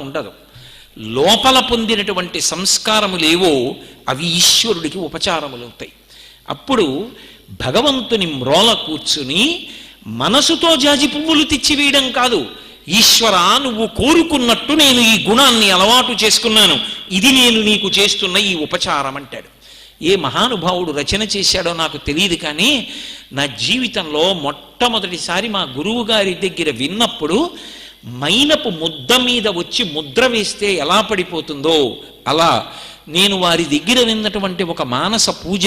ఉండదు. లోపల పొందినటువంటి సంస్కారములేవో అవి ఈశ్వరుడికి ఉపచారములు అవుతాయి. అప్పుడు భగవంతుని మ్రోల కూర్చుని మనసుతో జాజి పువ్వులు తెచ్చివేయడం కాదు, ఈశ్వర నువ్వు కోరుకున్నట్టు నేను ఈ గుణాన్ని అలవాటు చేసుకున్నాను, ఇది నేను నీకు చేస్తున్న ఈ ఉపచారం అంటాడు. ఏ మహానుభావుడు రచన చేశాడో నాకు తెలియదు, కానీ నా జీవితంలో మొట్టమొదటిసారి మా గురువు గారి దగ్గర విన్నప్పుడు మైనపు ముద్ద మీద వచ్చి ముద్ర వేస్తే ఎలా పడిపోతుందో అలా నేను వారి దగ్గర విన్నటువంటి ఒక మానస పూజ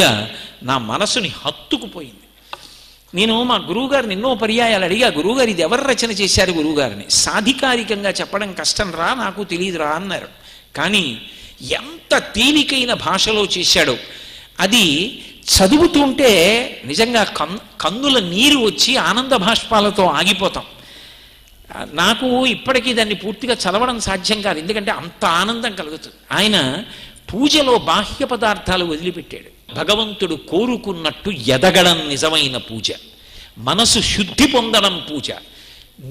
నా మనసుని హత్తుకుపోయింది. నేను మా గురువుగారిని ఎన్నో పర్యాయాలు అడిగా, గురువుగారు ఇది ఎవరు రచన చేశారు గురువుగారిని? సాధికారికంగా చెప్పడం కష్టం రా, నాకు తెలియదురా అన్నారు. కానీ ఎంత తేలికైన భాషలో చేశాడో అది చదువుతుంటే నిజంగా కన్నుల నీరు వచ్చి ఆనంద భాష్పాలతో ఆగిపోతాం. నాకు ఇప్పటికీ దాన్ని పూర్తిగా చదవడం సాధ్యం కాదు, ఎందుకంటే అంత ఆనందం కలుగుతుంది. ఆయన పూజలో బాహ్య పదార్థాలు వదిలిపెట్టాడు. భగవంతుడు కోరుకున్నట్టు ఎదగడం నిజమైన పూజ, మనసు శుద్ధి పొందడం పూజ.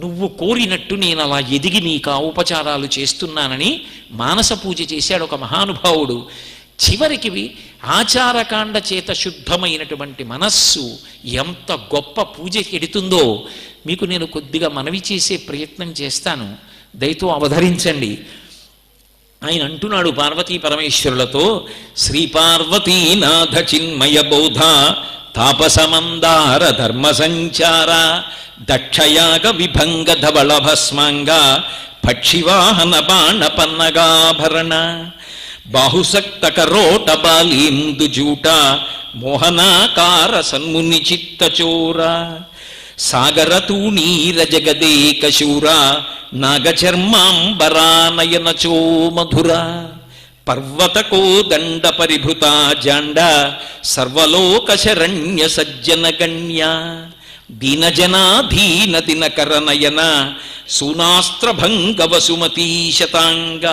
నువ్వు కోరినట్టు నేను అలా ఎదిగి నీకు ఆ ఉపచారాలు చేస్తున్నానని మానస పూజ చేశాడు ఒక మహానుభావుడు. చివరికి ఆచారకాండ చేత శుద్ధమైనటువంటి మనస్సు ఎంత గొప్ప పూజకి ఎడుతుందో మీకు నేను కొద్దిగా మనవి చేసే ప్రయత్నం చేస్తాను, దయతో అవధరించండి. ఆయన అంటున్నాడు పార్వతీ పరమేశ్వరులతో, శ్రీ పార్వతీనాథ చిన్మయ బోధ తాపసమందార ధర్మ సంచార దక్షయాగ విభంగ ధవళ భస్మాంగ పక్షివాహన బాణ పన్నగాభరణ బాహుసక్త కరోట బాలీందు జూట మోహనాకార సన్ముని చిత్తచోర సాగరతూణీర జగదేక శూర నాగచర్మాంబరానయన చో మధుర పర్వతకో దండ పరిభృత జాండ సర్వలోక శరణ్య సజ్జన గణ్య దీనజనాధీన దినకర నయన సూనాస్త్రభంగ వసుమతీ శతాంగ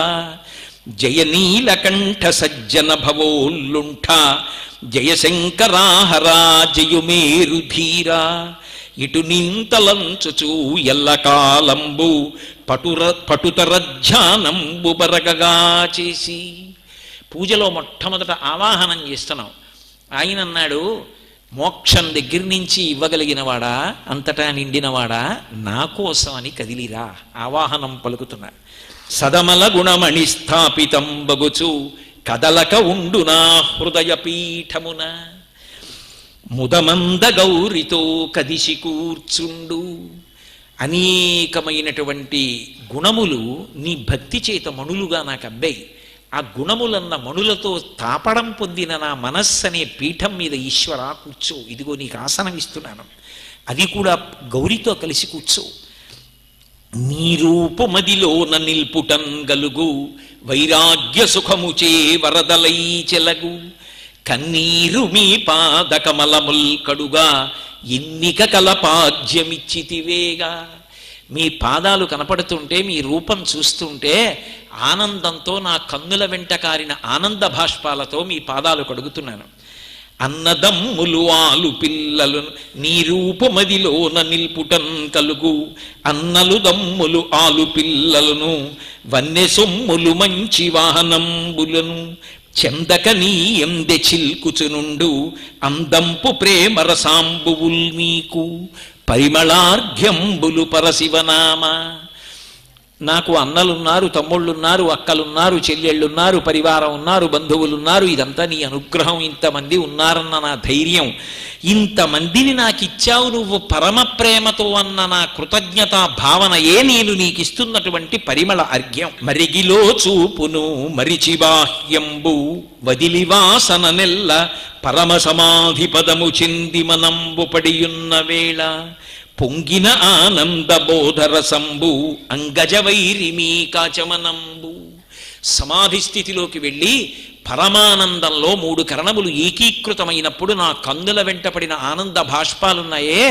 జయ నీలకంఠ సజ్జన భవోల్లుంఠ జయశంకరాహరా జయుమేరుధీరా ఇటు నింతలంచుచూ ఎల్లకాలంబు పటుతరధ్యానంబు బరగగా చేసి. పూజలో మొట్టమొదట ఆవాహనం చేస్తున్నాం. ఆయన అన్నాడు, మోక్షం దగ్గర నుంచి ఇవ్వగలిగినవాడా, అంతటా నిండినవాడా, నా కోసం అని కదిలిరా ఆవాహనం పలుకుతున్నా. సదమల గుణమణి స్థాపితం బగుచు కదలక ఉండునా హృదయ పీఠమున ముదమంద గౌరితో కదిసి కూర్చుండు. అనేకమైనటువంటి గుణములు నీ భక్తి చేత మణులుగా నాకు అబ్బాయి. ఆ గుణములన్న మణులతో తాపడం పొందిన నా మనస్సు అనే పీఠం మీద ఈశ్వర కూర్చో, ఇదిగో నీకు ఆసనం ఇస్తున్నాను, అది కూడా గౌరితో కలిసి కూర్చో. నీ రూపమదిలోన నిల్పుటన్ గలుగు వైరాగ్య సుఖముచే వరదలై చెలగు కన్నీరు మీ పాదకమలముల్ కడుగా ఎన్నిక కలపాజ్యమిచ్చితివేగా. మీ పాదాలు కనపడుతుంటే, మీ రూపం చూస్తుంటే ఆనందంతో నా కన్నుల వెంట కారిన ఆనంద భాష్పాలతో మీ పాదాలు కడుగుతున్నాను. అన్నదమ్ములు ఆలు పిల్లలు నీ రూపమదిలోన నిల్పుటన్ కలుగు అన్నలు దమ్ములు ఆలు పిల్లలను వన్నె సొమ్ములు మంచి వాహనంబులను చెందక నీ ఎందె చిల్కుచునుండు అందంపు ప్రేమ రసాంబువుల్ నీకు పరిమళార్ఘ్యంబులు పరశివనామ. నాకు అన్నలున్నారు, తమ్ముళ్ళున్నారు, అక్కలున్నారు, చెల్లెళ్ళున్నారు, పరివారం ఉన్నారు, బంధువులున్నారు, ఇదంతా నీ అనుగ్రహం. ఇంతమంది ఉన్నారన్న నా ధైర్యం, ఇంతమందిని నాకు ఇచ్చావు నువ్వు పరమ ప్రేమతో అన్న నా కృతజ్ఞతా భావనయే నేను నీకు ఇస్తున్నటువంటి పరిమళ అర్ఘ్యం. మరిగిలో చూపును మరిచి బాహ్యంబు వదిలి వాసన నెల్ల పరమ సమాధి పదము చెంది మనంబు పడియున్న వేళ పొంగిన ఆనంద బోధరసంబు అంగజవైరి మీ కాచమనంబు. సమాధి స్థితిలోకి వెళ్ళి పరమానందంలో 3 కరణములు ఏకీకృతమైనప్పుడు నా కన్నుల వెంటపడిన ఆనంద భాష్పాలున్నాయే,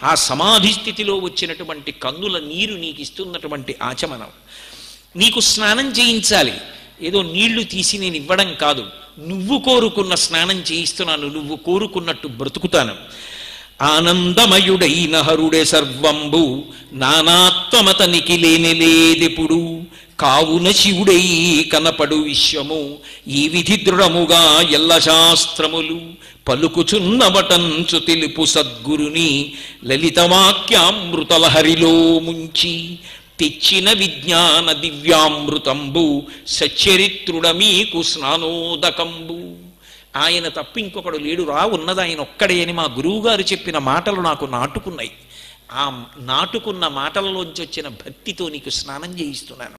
ఆ సమాధి స్థితిలో వచ్చినటువంటి కన్నుల నీరు నీకు ఇస్తున్నటువంటి ఆచమనం. నీకు స్నానం చేయించాలి, ఏదో నీళ్లు తీసి నేను ఇవ్వడం కాదు, నువ్వు కోరుకున్న స్నానం చేయిస్తున్నాను, నువ్వు కోరుకున్నట్టు బ్రతుకుతాను. ఆనందమయుడైన హరుడే సర్వంబు నానాత్మతనికి లేనిలేదెప్పుడు కావున శివుడై కనపడు విశ్వము ఈ విధి దృఢముగా ఎల్ల శాస్త్రములు పలుకుచున్నవటంచు తెలుపు సద్గురుని లలితవాక్యామృతలహరిలో ముంచి తెచ్చిన విజ్ఞాన దివ్యామృతంబు సచ్చరిత్రుడ మీకు స్నానోదకంబు. ఆయన తప్ప ఇంకొకడు లేడు రా, ఉన్నది ఆయన ఒక్కడే అని మా గురువుగారు చెప్పిన మాటలు నాకు నాటుకున్నాయి. ఆ నాటుకున్న మాటలలోంచి వచ్చిన భక్తితో నీకు స్నానం చేయిస్తున్నాను.